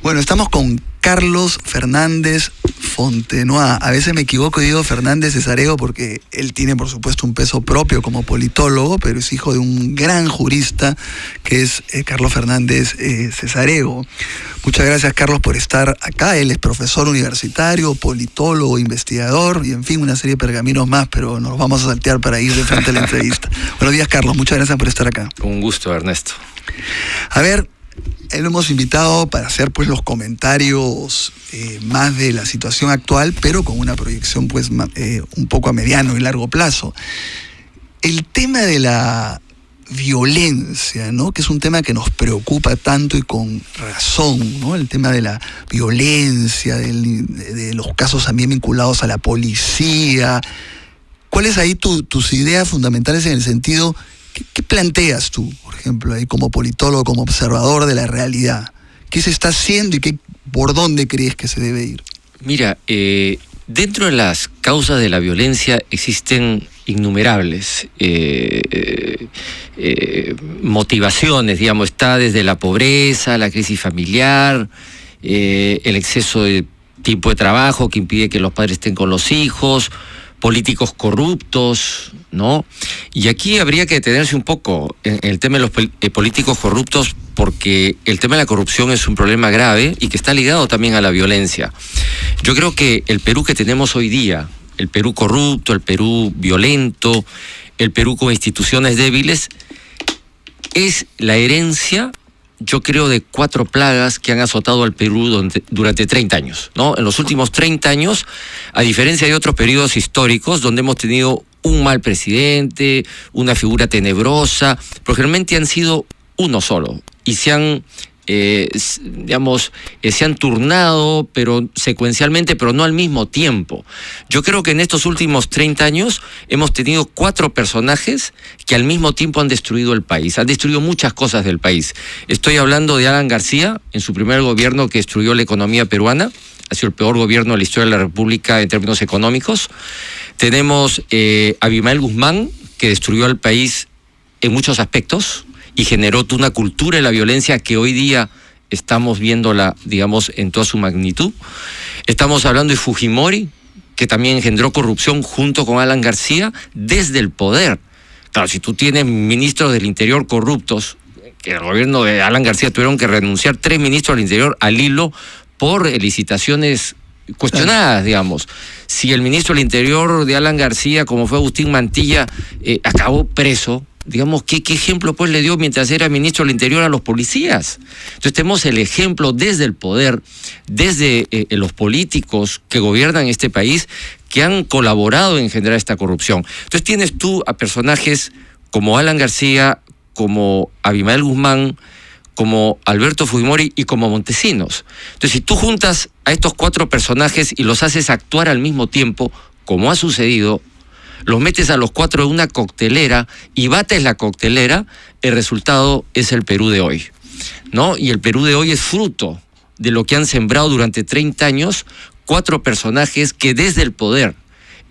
Bueno, estamos con Carlos Fernández Fontenoy. A veces me equivoco y digo Fernández Cesarego porque él tiene, por supuesto, un peso propio como politólogo, pero es hijo de un gran jurista que es Carlos Fernández Cesarego. Muchas gracias, Carlos, por estar acá. Él es profesor universitario, politólogo, investigador y, en fin, una serie de pergaminos más, pero nos vamos a saltear para ir de frente a la entrevista. Buenos días, Carlos. Muchas gracias por estar acá. Un gusto, Ernesto. A ver, lo hemos invitado para hacer pues los comentarios más de la situación actual, pero con una proyección pues un poco a mediano y largo plazo. El tema de la violencia, ¿no? Que es un tema que nos preocupa tanto y con razón, ¿no? El tema de la violencia, de los casos también vinculados a la policía. ¿Cuáles ahí tus ideas fundamentales en el sentido, qué planteas tú, por ejemplo, ahí como politólogo, como observador de la realidad? ¿Qué se está haciendo y por dónde crees que se debe ir? Mira, dentro de las causas de la violencia existen innumerables motivaciones, digamos, está desde la pobreza, la crisis familiar, el exceso de tiempo de trabajo que impide que los padres estén con los hijos, políticos corruptos, ¿no? Y aquí habría que detenerse un poco en el tema de los políticos corruptos, porque el tema de la corrupción es un problema grave y que está ligado también a la violencia. Yo creo que el Perú que tenemos hoy día, el Perú corrupto, el Perú violento, el Perú con instituciones débiles, es la herencia, yo creo, de 4 plagas que han azotado al Perú durante 30 años, ¿no? En los últimos 30 años, a diferencia de otros periodos históricos donde hemos tenido un mal presidente, una figura tenebrosa, pero generalmente han sido uno solo y se han turnado, pero secuencialmente, pero no al mismo tiempo. Yo creo que en estos últimos 30 años hemos tenido 4 personajes que al mismo tiempo han destruido el país, han destruido muchas cosas del país. Estoy hablando de Alan García, en su primer gobierno, que destruyó la economía peruana, ha sido el peor gobierno de la historia de la República en términos económicos. Tenemos a Abimael Guzmán, que destruyó al país en muchos aspectos y generó una cultura de la violencia que hoy día estamos viéndola, digamos, en toda su magnitud. Estamos hablando de Fujimori, que también engendró corrupción junto con Alan García desde el poder. Claro, si tú tienes ministros del Interior corruptos, que el gobierno de Alan García tuvieron que renunciar 3 ministros del Interior al hilo por licitaciones cuestionadas, digamos. Si el ministro del Interior de Alan García, como fue Agustín Mantilla, acabó preso, digamos, ¿qué ejemplo pues le dio mientras era ministro del Interior a los policías? Entonces tenemos el ejemplo desde el poder, desde los políticos que gobiernan este país, que han colaborado en generar esta corrupción. Entonces tienes tú a personajes como Alan García, como Abimael Guzmán, como Alberto Fujimori y como Montesinos. Entonces, si tú juntas a estos 4 personajes y los haces actuar al mismo tiempo, como ha sucedido, los metes a los 4 en una coctelera y bates la coctelera, el resultado es el Perú de hoy, ¿no? Y el Perú de hoy es fruto de lo que han sembrado durante 30 años 4 personajes que desde el poder,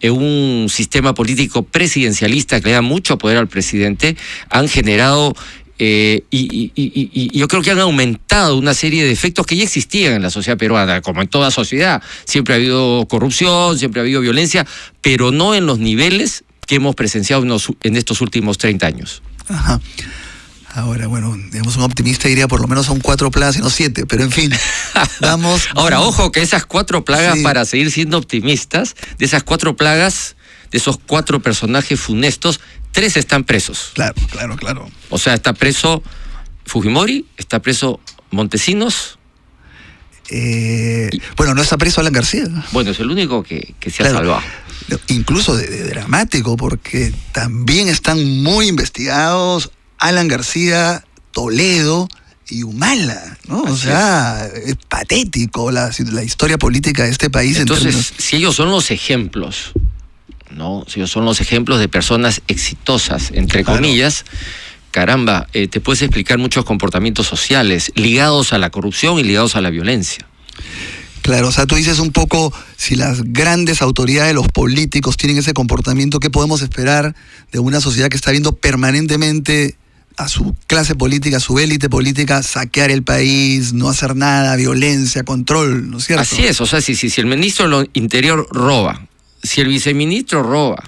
en un sistema político presidencialista que le da mucho poder al presidente, han generado y yo creo que han aumentado una serie de efectos que ya existían en la sociedad peruana, como en toda sociedad. Siempre ha habido corrupción, siempre ha habido violencia, pero no en los niveles que hemos presenciado en estos últimos 30 años. Ajá. Ahora, bueno, digamos, un optimista diría por lo menos son 4 plagas y no 7, pero en fin, vamos. Ahora, ojo, que esas 4 plagas, sí, para seguir siendo optimistas, de esas 4 plagas, de esos 4 personajes funestos, 3 están presos. Claro. O sea, está preso Fujimori, está preso Montesinos. Bueno, no está preso Alan García. Bueno, es el único que se ha salvado. Incluso de dramático, porque también están muy investigados Alan García, Toledo y Humala, ¿no? O sea, es patético la historia política de este país. Entonces, si ellos son los ejemplos, ¿no? Si ellos son los ejemplos de personas exitosas, entre comillas, caramba, te puedes explicar muchos comportamientos sociales ligados a la corrupción y ligados a la violencia. Claro, o sea, tú dices un poco, si las grandes autoridades, los políticos tienen ese comportamiento, ¿qué podemos esperar de una sociedad que está viendo permanentemente a su clase política, a su élite política, saquear el país, no hacer nada, violencia, control, ¿no es cierto? Así es, o sea, si el ministro del Interior roba, si el viceministro roba,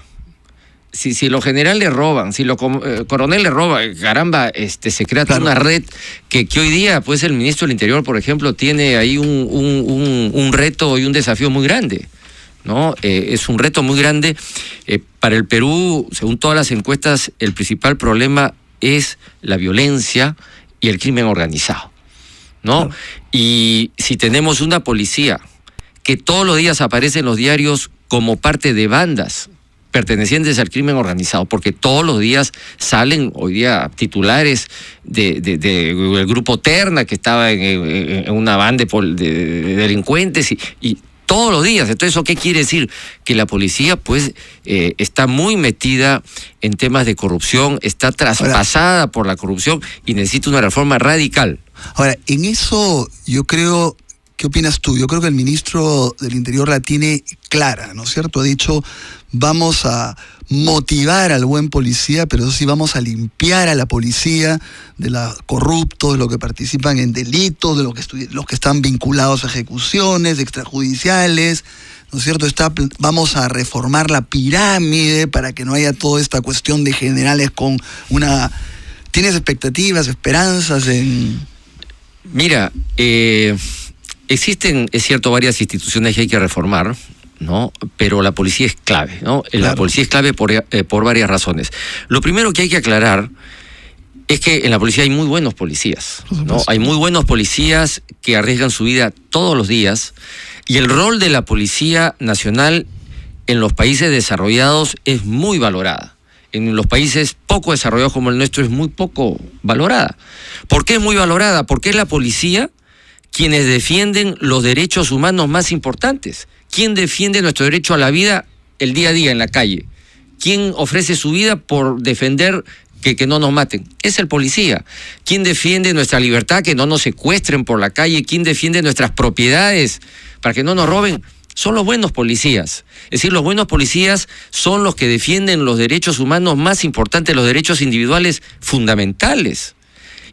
si los generales roban, si los coroneles roban, caramba, se crea toda una red que hoy día, pues el ministro del Interior, por ejemplo, tiene ahí un reto y un desafío muy grande, ¿no? Es un reto muy grande. Para el Perú, según todas las encuestas, el principal problema es la violencia y el crimen organizado, ¿no? Claro. Y si tenemos una policía que todos los días aparece en los diarios como parte de bandas pertenecientes al crimen organizado, porque todos los días salen hoy día titulares del grupo Terna, que estaba en una banda de delincuentes, y todos los días. Entonces, ¿eso qué quiere decir? Que la policía, pues, está muy metida en temas de corrupción, está traspasada por la corrupción y necesita una reforma radical. Ahora, en eso yo creo... ¿Qué opinas tú? Yo creo que el ministro del Interior la tiene clara, ¿no es cierto? Ha dicho, vamos a motivar al buen policía, pero eso sí, vamos a limpiar a la policía de los corruptos, de los que participan en delitos, de los que están vinculados a ejecuciones extrajudiciales, ¿no es cierto? Vamos a reformar la pirámide para que no haya toda esta cuestión de generales con una... ¿Tienes expectativas, esperanzas en...? Mira, existen, es cierto, varias instituciones que hay que reformar, ¿no? Pero la policía es clave, ¿no? Claro. La policía es clave por varias razones. Lo primero que hay que aclarar es que en la policía hay muy buenos policías, ¿no? Hay muy buenos policías que arriesgan su vida todos los días, y el rol de la Policía Nacional en los países desarrollados es muy valorada. En los países poco desarrollados como el nuestro es muy poco valorada. ¿Por qué es muy valorada? Porque es la policía quienes defienden los derechos humanos más importantes. ¿Quién defiende nuestro derecho a la vida el día a día en la calle? ¿Quién ofrece su vida por defender que no nos maten? Es el policía. ¿Quién defiende nuestra libertad, que no nos secuestren por la calle? ¿Quién defiende nuestras propiedades para que no nos roben? Son los buenos policías. Es decir, los buenos policías son los que defienden los derechos humanos más importantes, los derechos individuales fundamentales.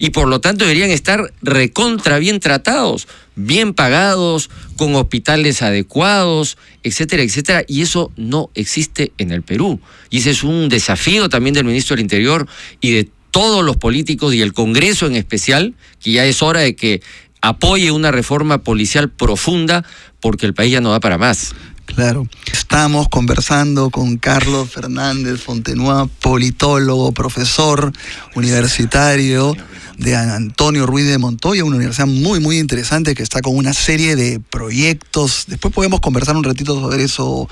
Y por lo tanto deberían estar recontra bien tratados, bien pagados, con hospitales adecuados, etcétera, etcétera. Y eso no existe en el Perú. Y ese es un desafío también del ministro del Interior y de todos los políticos y el Congreso en especial, que ya es hora de que apoye una reforma policial profunda, porque el país ya no da para más. Claro. Estamos conversando con Carlos Fernández Fontenoy, politólogo, profesor universitario de Antonio Ruiz de Montoya, una universidad muy, muy interesante que está con una serie de proyectos. Después podemos conversar un ratito sobre eso,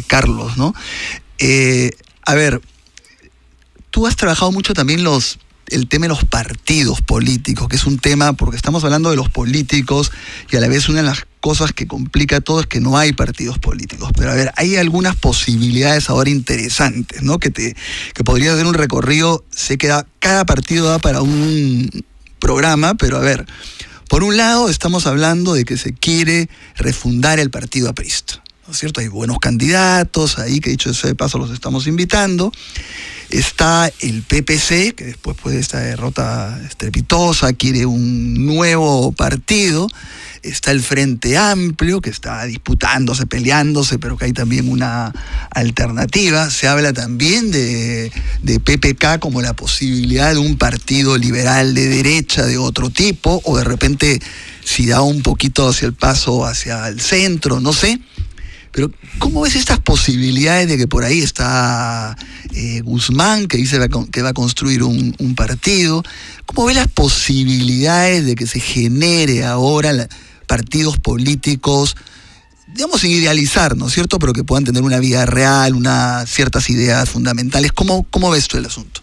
Carlos, ¿no? A ver, tú has trabajado mucho también el tema de los partidos políticos, que es un tema, porque estamos hablando de los políticos y a la vez una de las cosas que complica todo es que no hay partidos políticos. Pero a ver, hay algunas posibilidades ahora interesantes, ¿no? Que podría hacer un recorrido. Sé que cada partido da para un programa, pero a ver, por un lado estamos hablando de que se quiere refundar el partido aprista, ¿no es cierto? Hay buenos candidatos ahí, que dicho eso de paso los estamos invitando. Está el PPC, que después de esta derrota estrepitosa quiere un nuevo partido. Está el Frente Amplio, que está disputándose, peleándose, pero que hay también una alternativa. Se habla también de PPK como la posibilidad de un partido liberal de derecha de otro tipo, o de repente si da un poquito hacia el paso hacia el centro, no sé. Pero ¿cómo ves estas posibilidades de que por ahí está Guzmán, que dice que va a construir un partido? ¿Cómo ves las posibilidades de que se genere ahora partidos políticos, digamos sin idealizar, ¿no es cierto?, pero que puedan tener una vida real, ciertas ideas fundamentales? ¿Cómo ves tú el asunto?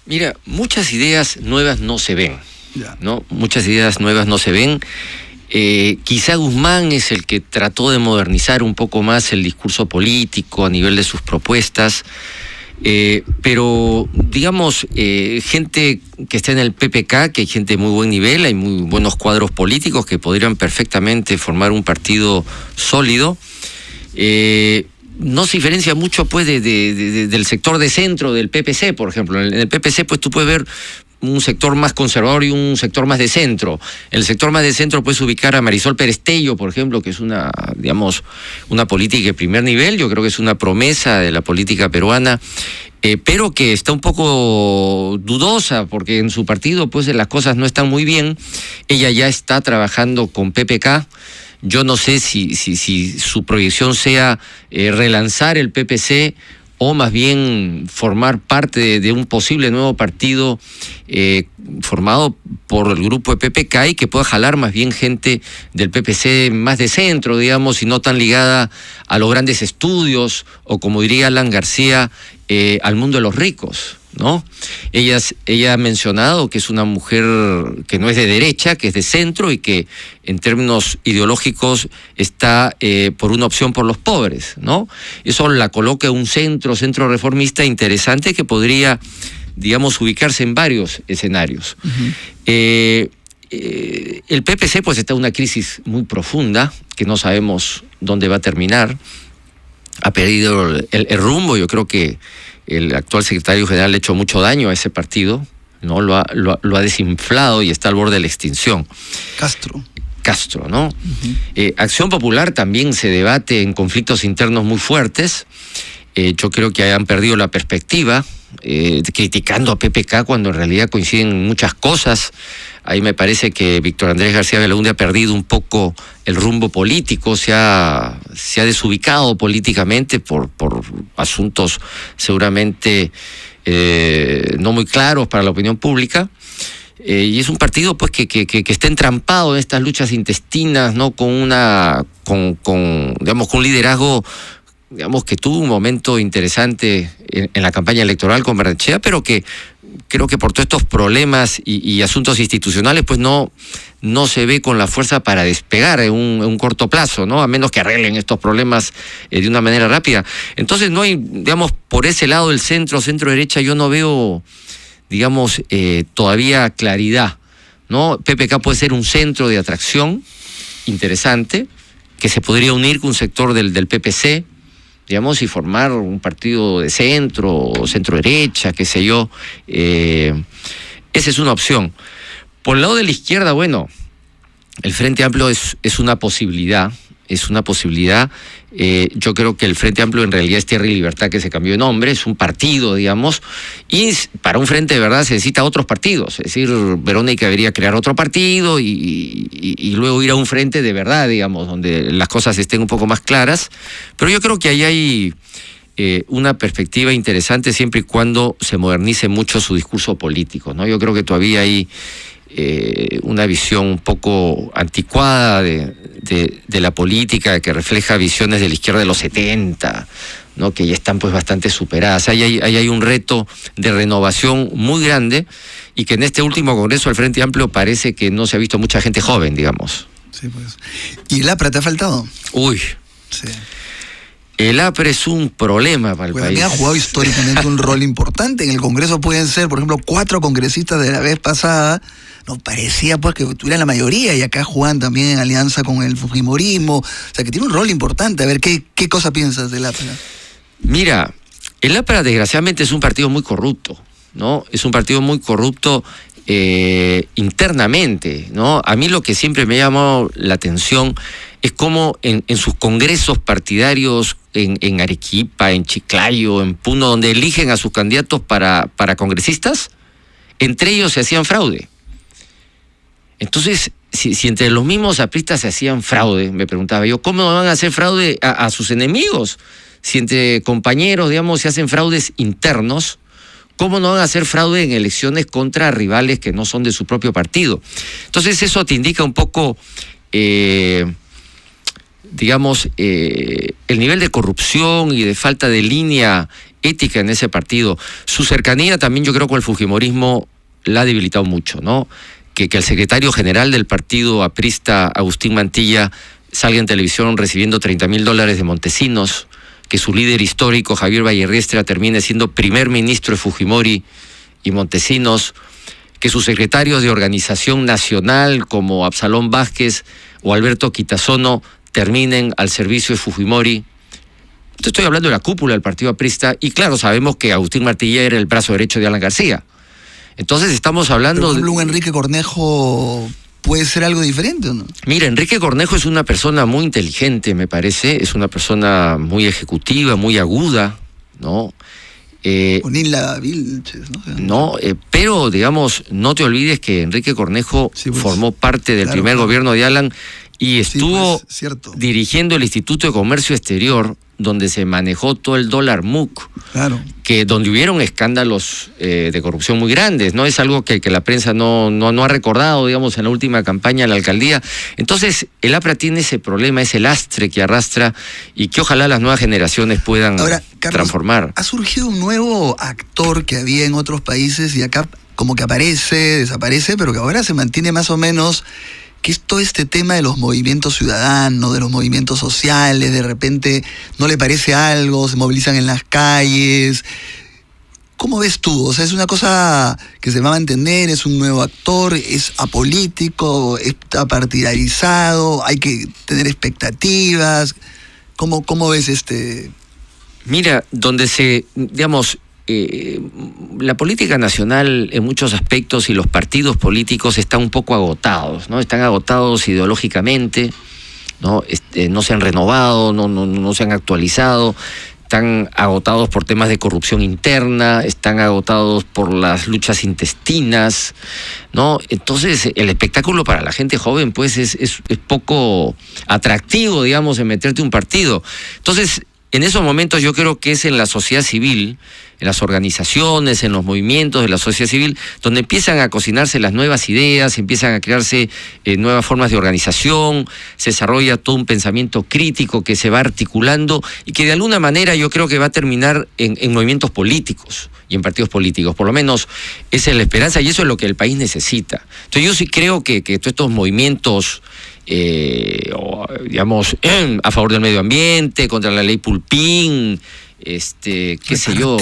Mira, muchas ideas nuevas no se ven, ¿no? Muchas ideas nuevas no se ven. Quizá Guzmán es el que trató de modernizar un poco más el discurso político a nivel de sus propuestas, pero digamos, gente que está en el PPK, que hay gente de muy buen nivel, hay muy buenos cuadros políticos que podrían perfectamente formar un partido sólido. no se diferencia mucho pues del sector de centro del PPC, por ejemplo. En el PPC pues tú puedes ver un sector más conservador y un sector más de centro. En el sector más de centro puedes ubicar a Marisol Perestello, por ejemplo, que es una política de primer nivel. Yo creo que es una promesa de la política peruana, pero que está un poco dudosa, porque en su partido pues las cosas no están muy bien. Ella ya está trabajando con PPK. Yo no sé si su proyección sea relanzar el PPC o más bien formar parte de un posible nuevo partido formado por el grupo de PPK y que pueda jalar más bien gente del PPC más de centro, digamos, y no tan ligada a los grandes estudios, o como diría Alan García, al mundo de los ricos, ¿no? Ella ha mencionado que es una mujer que no es de derecha, que es de centro y que en términos ideológicos está por una opción por los pobres, ¿no? Eso la coloca en un centro reformista interesante que podría, digamos, ubicarse en varios escenarios. Uh-huh. El PPC pues está en una crisis muy profunda que no sabemos dónde va a terminar. Ha perdido el rumbo. Yo creo que el actual secretario general le ha hecho mucho daño a ese partido, ¿no? Lo ha desinflado y está al borde de la extinción. Castro, ¿no? Uh-huh. Acción Popular también se debate en conflictos internos muy fuertes. Yo creo que han perdido la perspectiva, criticando a PPK cuando en realidad coinciden en muchas cosas. Ahí me parece que Víctor Andrés García Belaúnde ha perdido un poco el rumbo político, se ha desubicado políticamente por asuntos seguramente no muy claros para la opinión pública. Y es un partido pues que está entrampado en estas luchas intestinas, ¿no? Con un liderazgo, digamos, que tuvo un momento interesante en la campaña electoral con Barnechea, pero que creo que por todos estos problemas y asuntos institucionales pues no se ve con la fuerza para despegar en un corto plazo, ¿no? A menos que arreglen estos problemas de una manera rápida. Entonces no hay, digamos, por ese lado del centro derecha, yo no veo, digamos, todavía claridad, ¿no? PPK puede ser un centro de atracción interesante, que se podría unir con un sector del PPC, digamos, y formar un partido de centro o centro-derecha, qué sé yo. Esa es una opción. Por el lado de la izquierda, bueno, el Frente Amplio es una posibilidad. Yo creo que el Frente Amplio en realidad es Tierra y Libertad, que se cambió de nombre, es un partido, digamos, y para un frente de verdad se necesita otros partidos. Es decir, Verónica debería crear otro partido y luego ir a un frente de verdad, digamos, donde las cosas estén un poco más claras. Pero yo creo que ahí hay una perspectiva interesante siempre y cuando se modernice mucho su discurso político, ¿no? Yo creo que todavía hay una visión un poco anticuada de la política, que refleja visiones de la izquierda de los 70, ¿no? Que ya están pues bastante superadas. Ahí hay un reto de renovación muy grande, y que en este último congreso del Frente Amplio parece que no se ha visto mucha gente joven, digamos. Sí, pues. ¿Y el APRA te ha faltado? Uy. Sí. El APRA es un problema para el país. También ha jugado históricamente un rol importante. En el Congreso pueden ser, por ejemplo, 4 congresistas de la vez pasada. Nos parecía pues que tuvieran la mayoría, y acá juegan también en alianza con el fujimorismo. O sea, que tiene un rol importante. A ver, ¿qué cosa piensas del APRA? Mira, el APRA desgraciadamente es un partido muy corrupto, ¿no? Es un partido muy corrupto internamente, ¿no? A mí lo que siempre me ha llamado la atención es cómo en sus congresos partidarios en Arequipa, en Chiclayo, en Puno, donde eligen a sus candidatos para congresistas, entre ellos se hacían fraude. Entonces, si entre los mismos apristas se hacían fraude, me preguntaba yo, ¿cómo van a hacer fraude a sus enemigos? Si entre compañeros, digamos, se hacen fraudes internos, ¿cómo no van a hacer fraude en elecciones contra rivales que no son de su propio partido? Entonces eso te indica un poco, digamos, el nivel de corrupción y de falta de línea ética en ese partido. Su cercanía también, yo creo, con el fujimorismo la ha debilitado mucho, ¿no? Que el secretario general del partido aprista, Agustín Mantilla, salga en televisión recibiendo $30,000 de Montesinos, que su líder histórico, Javier Vallerriestra, termine siendo primer ministro de Fujimori y Montesinos, que sus secretarios de organización nacional, como Absalón Vázquez o Alberto Quitasono, terminen al servicio de Fujimori. Estoy hablando de la cúpula del partido aprista, y claro, sabemos que Agustín Martilla era el brazo derecho de Alan García. Entonces estamos hablando... Por ejemplo, un Enrique Cornejo puede ser algo diferente, ¿o no? Mira, Enrique Cornejo es una persona muy inteligente, me parece, es una persona muy ejecutiva, muy aguda, ¿no? Nila Vilches, ¿no? No, pero digamos, no te olvides que Enrique Cornejo formó parte del primer gobierno de Alan y estuvo dirigiendo el Instituto de Comercio Exterior, donde se manejó todo el dólar MUC, donde hubieron escándalos de corrupción muy grandes, ¿no? Es algo que la prensa no ha recordado, digamos, en la última campaña de la alcaldía. Entonces, el APRA tiene ese problema, ese lastre que arrastra y que ojalá las nuevas generaciones puedan transformar. Ha surgido un nuevo actor que había en otros países y acá como que aparece, desaparece, pero que ahora se mantiene más o menos, que es todo este tema de los movimientos ciudadanos, de los movimientos sociales, de repente no le parece algo, se movilizan en las calles. ¿Cómo ves tú? O sea, ¿es una cosa que se va a mantener? ¿Es un nuevo actor? ¿Es apolítico? ¿Está partidarizado? ¿Hay que tener expectativas? ¿Cómo ves este...? Mira, donde digamos, la política nacional en muchos aspectos y los partidos políticos están un poco agotados, ¿no? Están agotados ideológicamente, ¿no? No se han renovado, no se han actualizado, están agotados por temas de corrupción interna, están agotados por las luchas intestinas, ¿no? Entonces, el espectáculo para la gente joven, pues, es poco atractivo, digamos, en meterte un partido. Entonces, en esos momentos yo creo que es en la sociedad civil, en las organizaciones, en los movimientos de la sociedad civil, donde empiezan a cocinarse las nuevas ideas, empiezan a crearse nuevas formas de organización, se desarrolla todo un pensamiento crítico que se va articulando y que de alguna manera yo creo que va a terminar en movimientos políticos y en partidos políticos. Por lo menos esa es la esperanza y eso es lo que el país necesita. Entonces yo sí creo que todos estos movimientos... digamos, a favor del medio ambiente, contra la ley Pulpín, qué sé yo,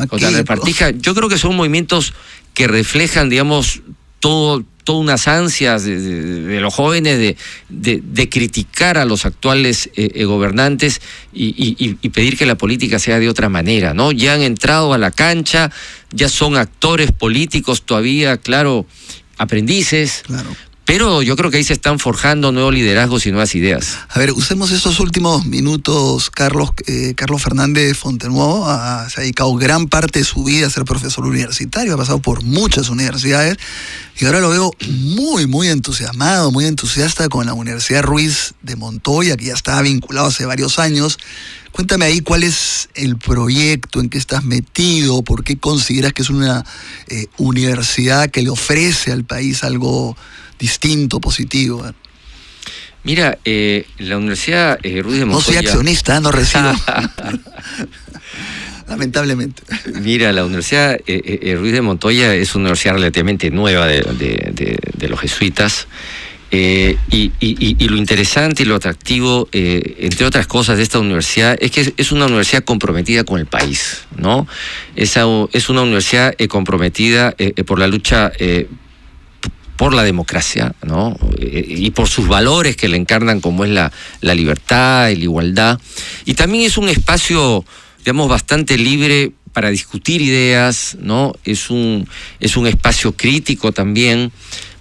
contra la repartija, yo creo que son movimientos que reflejan, digamos, todas unas ansias de los jóvenes de criticar a los actuales gobernantes y pedir que la política sea de otra manera, ¿no? Ya han entrado a la cancha, ya son actores políticos todavía, claro, aprendices. Pero yo creo que ahí se están forjando nuevos liderazgos y nuevas ideas. A ver, usemos estos últimos minutos, Carlos. Carlos Fernández Fontenoy se ha dedicado gran parte de su vida a ser profesor universitario, ha pasado por muchas universidades y ahora lo veo muy, muy entusiasmado, muy entusiasta con la Universidad Ruiz de Montoya, que ya estaba vinculado hace varios años. Cuéntame ahí cuál es el proyecto, en qué estás metido, por qué consideras que es una universidad que le ofrece al país algo distinto, positivo. Mira, la Universidad Ruiz de Montoya... No soy accionista, no recibo. Lamentablemente. Mira, la Universidad Ruiz de Montoya es una universidad relativamente nueva de los jesuitas. Y lo interesante y lo atractivo, entre otras cosas, de esta universidad es que es una universidad comprometida con el país, ¿no? Es una universidad comprometida por la lucha por la democracia, ¿no? Y por sus valores que le encarnan, como es la libertad y la igualdad. Y también es un espacio, digamos, bastante libre para discutir ideas, ¿no? Es un espacio crítico también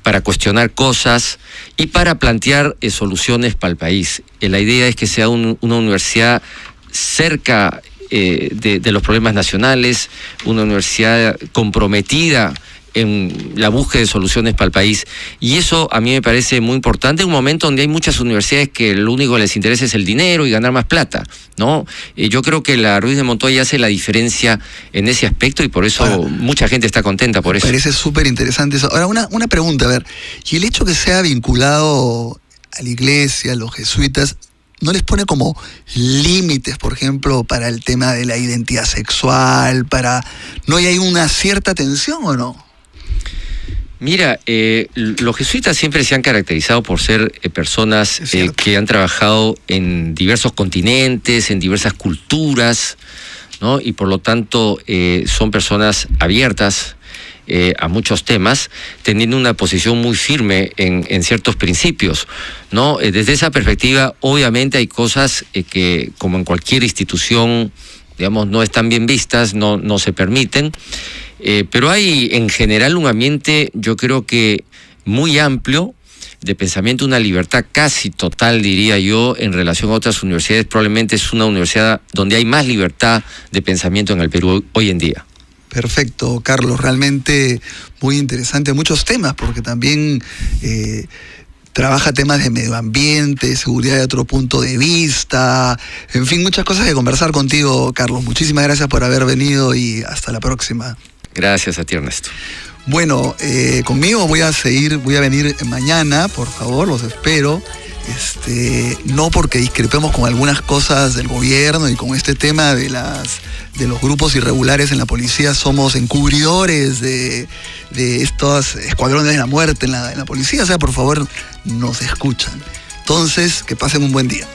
para cuestionar cosas y para plantear soluciones para el país. La idea es que sea una universidad cerca de los problemas nacionales, una universidad comprometida en la búsqueda de soluciones para el país. Y eso a mí me parece muy importante en un momento donde hay muchas universidades que lo único que les interesa es el dinero y ganar más plata, ¿no? Yo creo que la Ruiz de Montoya hace la diferencia en ese aspecto y por eso mucha gente está contenta por eso. Parece súper interesante eso. Ahora, una pregunta, a ver, y el hecho que sea vinculado a la iglesia, a los jesuitas, ¿no les pone como límites, por ejemplo, para el tema de la identidad sexual, ¿no hay una cierta tensión o no? Mira, los jesuitas siempre se han caracterizado por ser personas que han trabajado en diversos continentes, en diversas culturas, ¿no? Y por lo tanto son personas abiertas. a muchos temas, teniendo una posición muy firme en ciertos principios, ¿no? Desde esa perspectiva, obviamente hay cosas que, como en cualquier institución, digamos, no están bien vistas, no se permiten, pero hay en general un ambiente, yo creo que muy amplio, de pensamiento, una libertad casi total, diría yo, en relación a otras universidades. Probablemente es una universidad donde hay más libertad de pensamiento en el Perú hoy en día. Perfecto, Carlos, realmente muy interesante, muchos temas, porque también trabaja temas de medio ambiente, seguridad de otro punto de vista, en fin, muchas cosas que conversar contigo, Carlos. Muchísimas gracias por haber venido y hasta la próxima. Gracias a ti, Ernesto. Bueno, conmigo voy a venir mañana, por favor, los espero. No porque discrepemos con algunas cosas del gobierno y con este tema de los grupos irregulares en la policía, somos encubridores de estos escuadrones de la muerte en la policía. O sea, por favor, nos escuchan. Entonces, que pasen un buen día.